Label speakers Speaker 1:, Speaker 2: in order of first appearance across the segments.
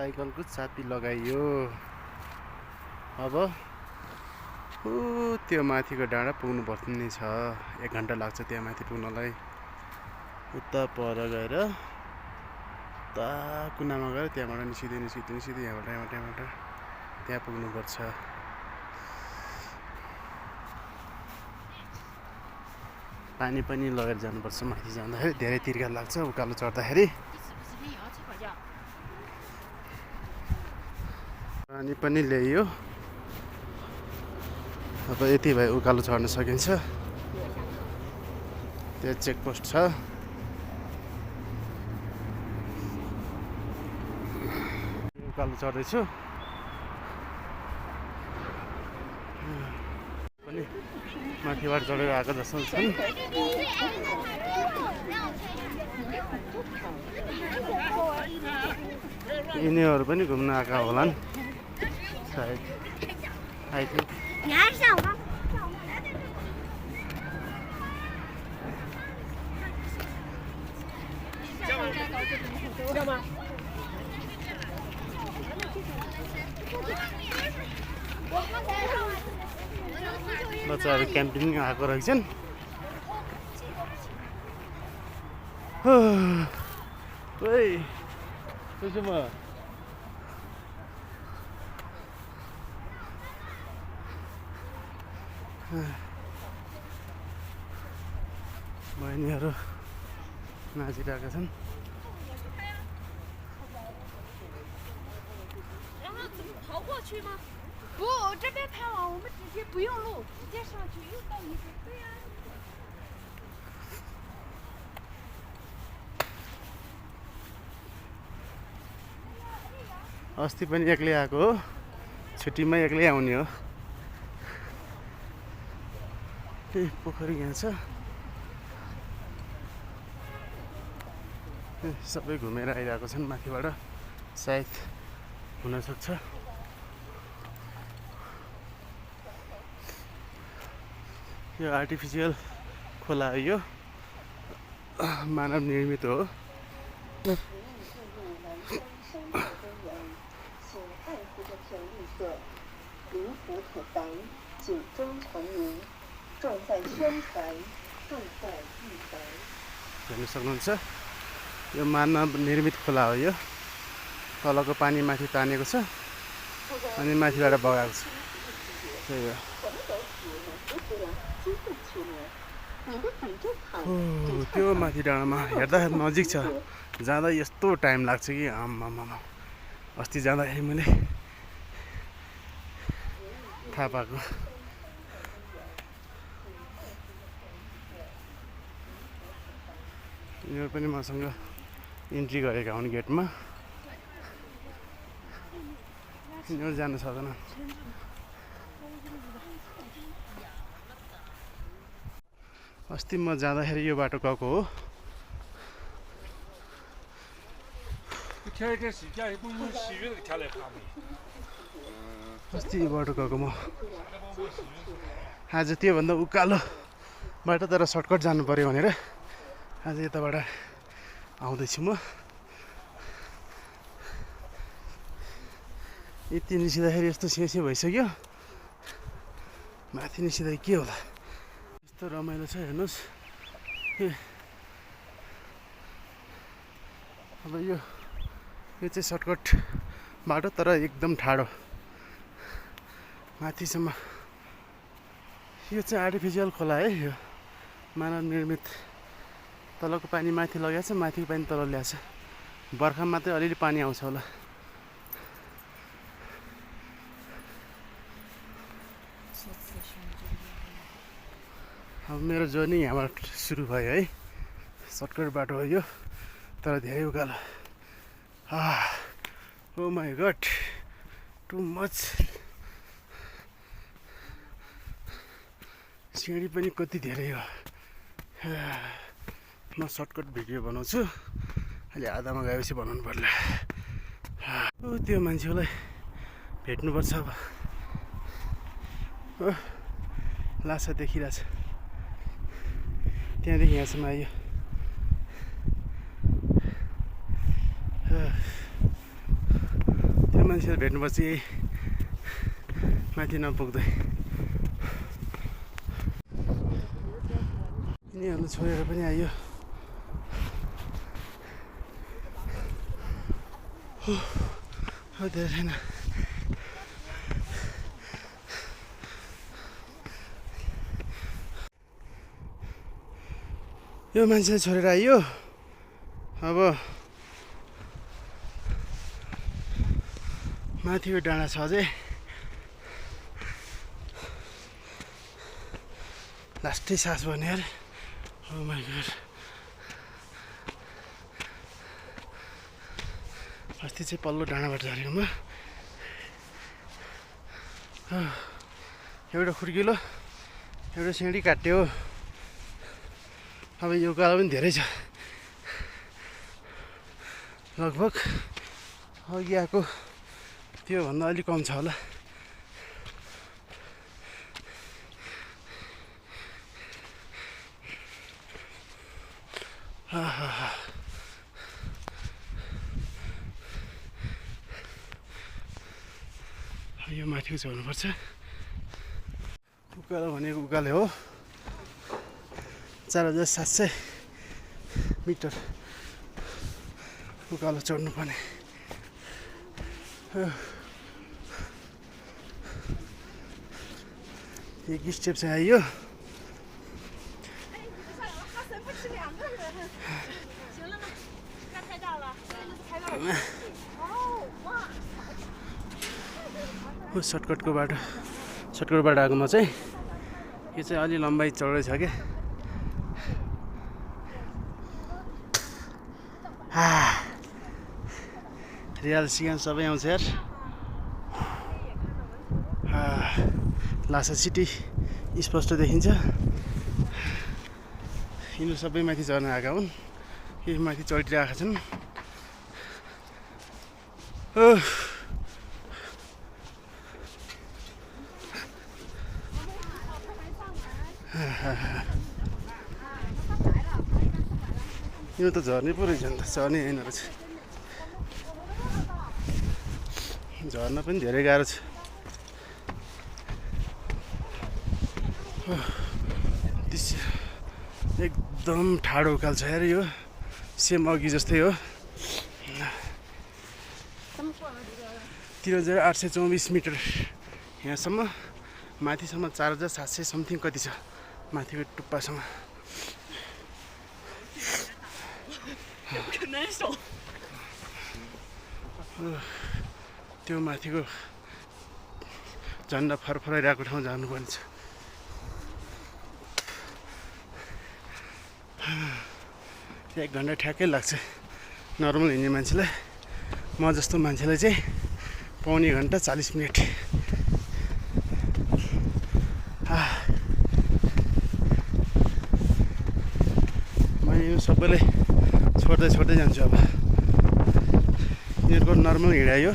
Speaker 1: साइकलको चाबी लगाइयो। अब त्यो माथिको डाँडा पुग्नु पर्ने छ। 1 घन्टा लाग्छ त्यहाँ माथि पुग्नलाई। उता पर गएर ता कुनामा गएर त्यहाँबाट निस्किँदै यहाँबाट त्यहाँ पुग्नुपर्छ। पानी पनि लगेर जानुपर्छ माथि जाँदाखेरि। धेरै तिर्खा लाग्छ उकालो चढ्दाखेरि। पानी पनि ल्याइयो। अब यति भए उकालो चढ्न सकिन्छ। त्यहाँ चेकपोस्ट छ। उकालो चढ्दैछु। पनि माथिबाट चढेर आएको जस्तो छन्। यिनीहरू पनि घुम्न आएका होलान् सायद। आई थिङ्क बच्चाहरू क्याम्पिङ आएको रहेछन्। बहिनीहरू नाचिरहेका छन्। अस्ति पनि एक्लै आएको हो। छुट्टीमा एक्लै आउने हो। पोखरी यहाँ छ। सबै घुमेर आइरहेको छन् माथिबाट। सायद हुनसक्छ। यो आर्टिफिसियल खोला हो। यो मानव निर्मित हो। हेर्न सक्नुहुन्छ यो मानव निर्मित खोला हो। यो तलको पानी माथि तानेको छ अनि माथिबाट बगाएको छ। त्यही हो। त्यो माथि डाँडामा हेर्दा नजिक छ। जाँदा यस्तो टाइम लाग्छ कि आम्मामा। अस्ति जाँदाखेरि मैले थाहा पाएको। यिनीहरू पनि मसँग इन्ट्री गरेका हुन् गेटमा। यिनीहरू जान सक्दैन। अस्ति म जाँदाखेरि यो बाटो गएको हो। अस्ति यो बाटो गएको म। आज त्योभन्दा उकालो बाटो तर सर्टकट जानु पर्यो भनेर आज यताबाट आउँदैछु म। यति निस्किँदाखेरि यस्तो सेसे भइसक्यो। माथि निस्किँदा के होला। यस्तो रमाइलो छ हेर्नुहोस्। अब यो चाहिँ सर्टकट बाटो तर एकदम ठाडो माथिसम्म। यो चाहिँ आर्टिफिसियल खोला है। यो मानव निर्मित। तलको पानी माथि लगाएको छ, माथिको पानी तल ल्याएको छ। बर्खामा मात्रै अलिअलि पानी आउँछ होला। अब मेरो जर्नी यहाँबाट सुरु भयो है। सर्टकट बाटो हो यो तर धेरै उकालो। ओ माई गड टु मच। सिँढी पनि कति धेरै हो। म सर्टकट भिडियो बनाउँछु। अहिले आधामा गएपछि बनाउनु पर्ला। त्यो मान्छेलाई भेट्नुपर्छ अब। लासा देखिरहेछ। त्यहाँदेखि यहाँसम्म आयो। मान्छेहरू भेट्नुपर्छ यही माथि नपुग्दै। यिनीहरू छोडेर पनि आयो। धेरै छैन। यो मान्छेले छोडेर आयो। अब माथिको डाँडा छ अझै। लास्टै सास बन्यो यार। Oh my god. अस्ति चाहिँ पल्लो डाँडाबाट झरेको म। एउटा खुड्किलो एउटा सिँढी काट्यो। अब यो उकालो पनि धेरै छ। लगभग अघि आएको त्योभन्दा अलिक कम छ होला। यो माथिको चढ्नुपर्छ। उकालो भनेको उकालो हो। 4700 मिटर उकालो चढ्नुपर्ने। एक स्टेप चाहिँ आइयो। सर्टकटको बाटो आएकोमा चाहिँ यो चाहिँ अलि लम्बाइ चढाइ छ क्या। रियल सिगान सबै आउँछ यार। लासा सिटी स्पष्ट देखिन्छ। यिनीहरू सबै माथि चढ्न आएका हुन्। यही माथि चढिरहेका छन्। यो त झर्ने पो रहेछ नि त। चढ्ने होइन रहेछ। झर्न पनि धेरै गाह्रो छ। एकदम ठाडो उकालो छ यार। यो सेम अघि जस्तै हो। 3824 मिटर यहाँसम्म। माथिसम्म 4700 समथिङ कति छ माथिको टुप्पासम्म। त्यो माथिको झन्डा फरफराइरहेको ठाउँ जानुपर्ने छ। एक घन्टा ठ्याक्कै लाग्छ नर्मल हिँड्ने मान्छेलाई। म जस्तो मान्छेलाई चाहिँ पौने घन्टा 40 मिनट। मैले यो सबैलाई छोड्दै जान्छु अब। यिनीहरूको नर्मल हिँडायो।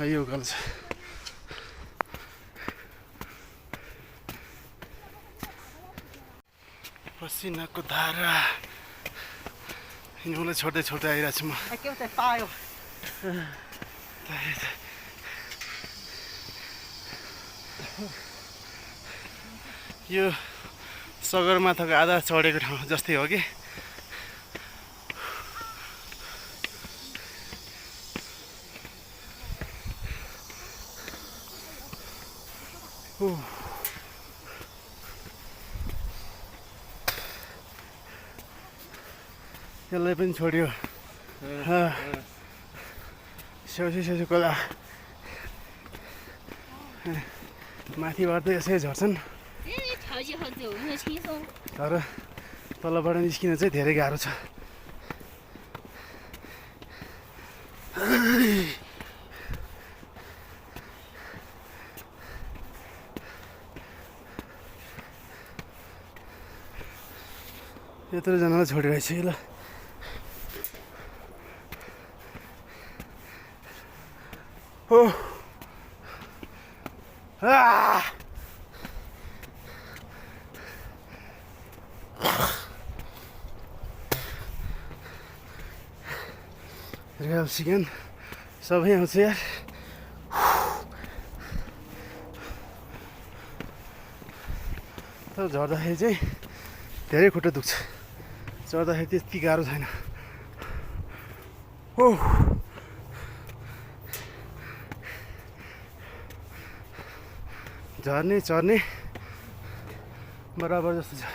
Speaker 1: यो उकालो छ। पसिनाको धारा यिनीहरूलाई छोड्दै आइरहेको छु म। यो सगरमाथाको आधा चढेको ठाउँ जस्तै हो कि। यसलाई पनि छोड्यो। स्याउसी खोला माथिबाट यसै झर्छन्। तर तलबाट निस्किन चाहिँ धेरै गाह्रो छ। यत्रो जनालाई छोडिरहेछ ल। रियल चिकन सबै आउँछ यार। तर झर्दाखेरि चाहिँ धेरै खुट्टा दुख्छ, चढ्दाखेरि त्यति गाह्रो छैन। हो झर्ने चढ्ने बराबर जस्तो छ।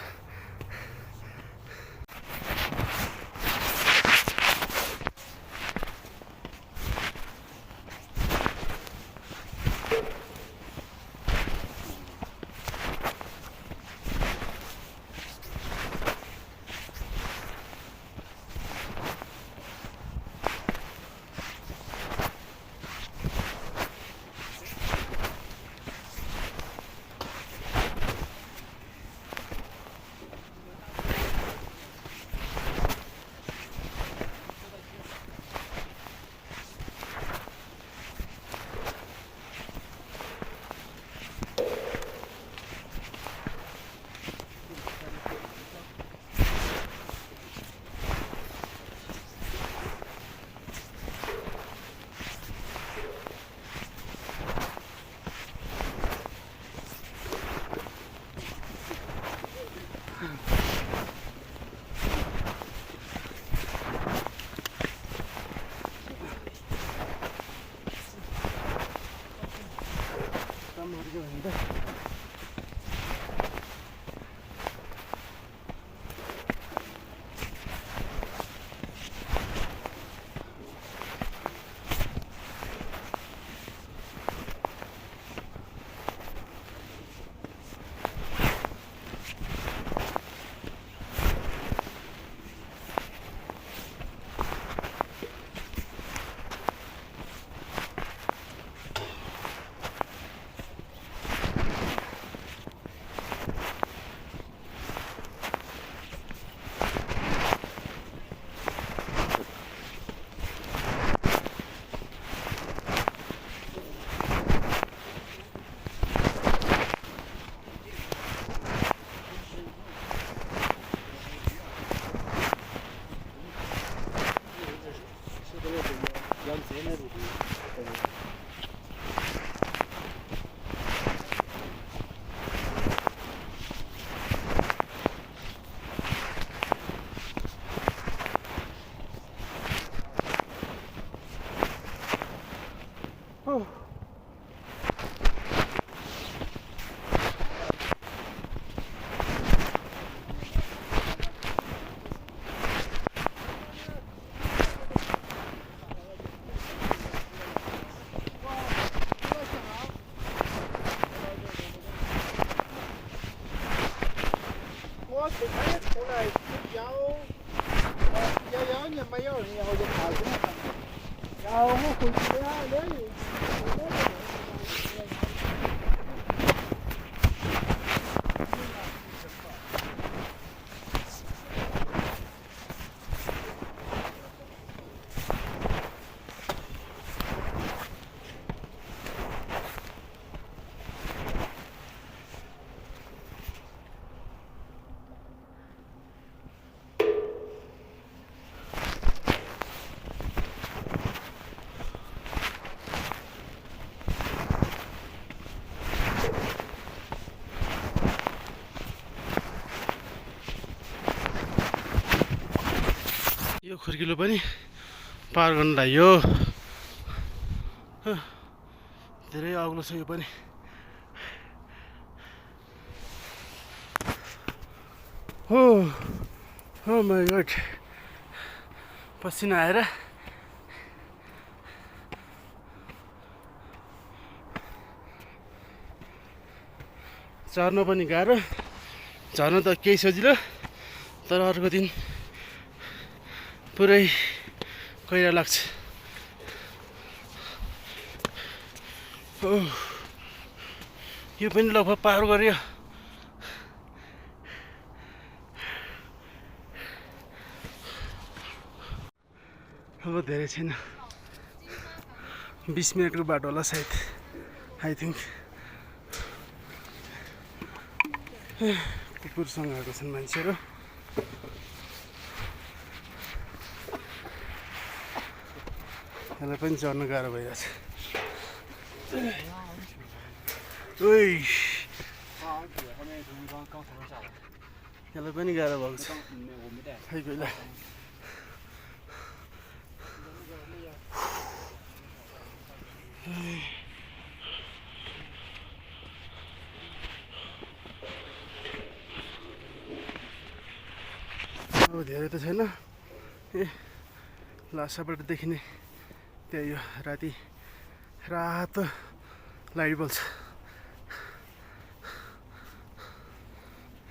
Speaker 1: यो खुर्किलो पनि पार गर्न लाग्यो। धेरै अग्लो छ यो पनि। हो माय गॉड, पसिना आएर चढ्न पनि गाह्रो, झर्न त केही सजिलो, तर अर्को दिन पुरै कैरा लाग्छ। यो पनि लगभग पार गर्यो। अब धेरै छैन, 20 मिनटको बाटो होला सायद, आई थिङ्क। कुकुरसँग आएको छन् मान्छेहरू। यसलाई पनि चढ्नु गाह्रो भइरहेछ। ओइ यसलाई पनि गाह्रो भएको छ खै कहिले। अब धेरै त छैन, ए लासाबाट देखिने त्यहाँ यो राति रातो लाइट बल्छ,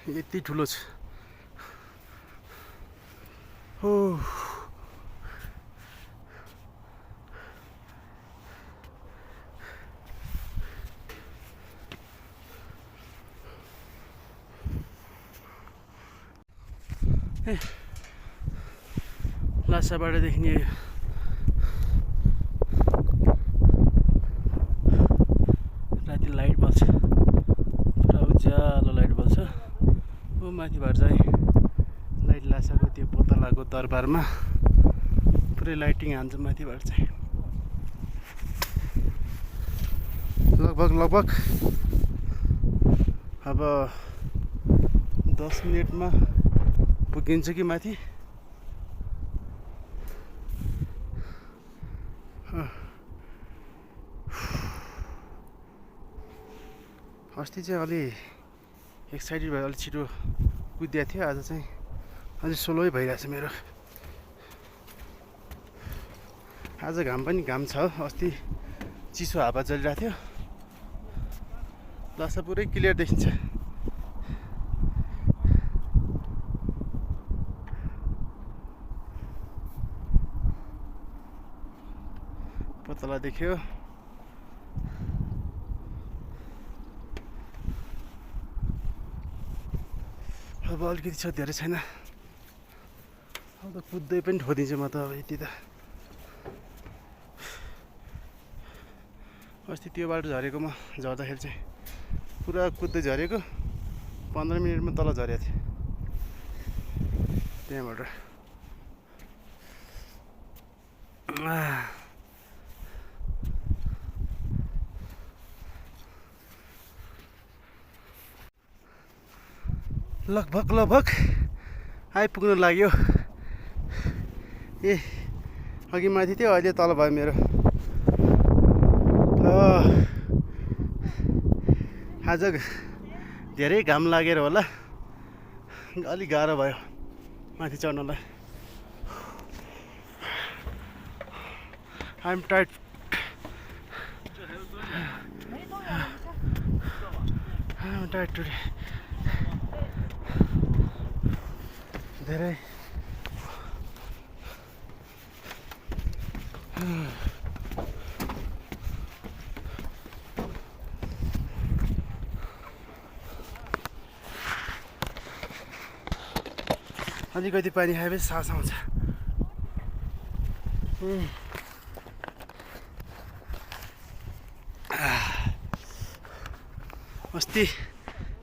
Speaker 1: यति ठुलो छ। हो लासाबाट देखिने राति लाइट बल्छ, पुरा उज्यालो लाइट बल्छ। ऊ माथिबाट चाहिँ लाइट लासाको त्यो पोतलाको दरबारमा पुरै लाइटिङ हान्छ माथिबाट चाहिँ। लगभग अब 10 मिनटमा पुगिन्छ कि माथि। अस्ति चाहिँ अलि एक्साइटेड भएर अलिक छिटो कुदिएको थियो, आज चाहिँ अझै स्लोै भइरहेछ मेरो। आज घाम छ, अस्ति चिसो हावा चलिरहेको थियो। लासा पुरै क्लियर देखिन्छ। पोतला देख्यो। अब अलिकति छ, धेरै छैन। अब त कुद्दै पनि ठोदिन्छु म त अब यति त। अस्ति त्यो बाटो झरेकोमा झर्दाखेरि चाहिँ पुरा कुद्दै झरेको, 15 मिनटमा तल झरेको थियो त्यहाँबाट। लगभग आइपुग्नु लाग्यो। ए अघि माथि थियो, अहिले तल भयो मेरो। आज धेरै घाम लागेर होला अलिक गाह्रो भयो माथि चढ्नलाई। I am tired. टुडे धेरै अलिकति पानी खाएपछि सास आउँछ। अस्ति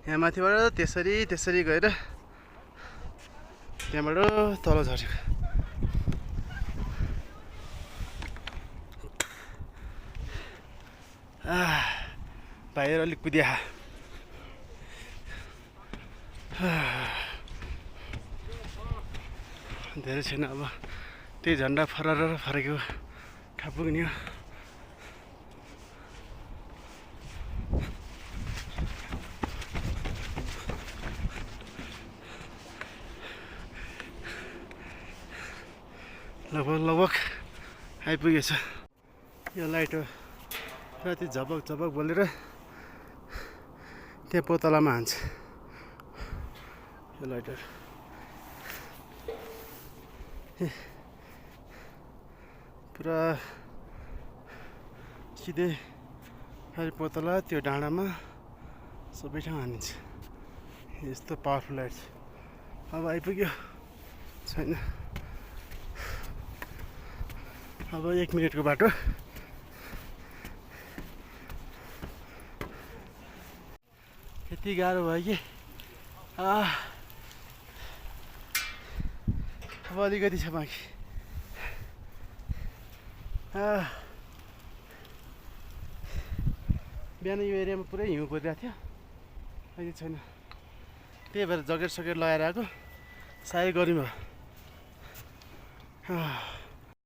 Speaker 1: यहाँ माथिबाट त्यसरी गएर त्यहाँबाट तल झरेको। भाइहरू अलिक कुदिया। धेरै छैन, अब त्यही झन्डा फरेको कहाँ पुग्ने हो। लगभग आइपुगेछ। यो लाइट हो राति झपक बोलेर त्यहाँ पोतलामा हान्छ यो लाइटहरू। पुरा सिधै खालि पोतला त्यो डाँडामा सबै ठाउँ हानिन्छ। यस्तो पावरफुल लाइट छ। अब आइपुग्यो छैन, अब 1 मिनटको बाटो। यति गाह्रो भयो कि अब अलिकति छ बाँकी। बिहान यो एरियामा पुरै हिउँ परिरहेको थियो, अहिले छैन। त्यही भएर ज्याकेट सकेट लगाएर आएको, साह्रै गर्मी भयो।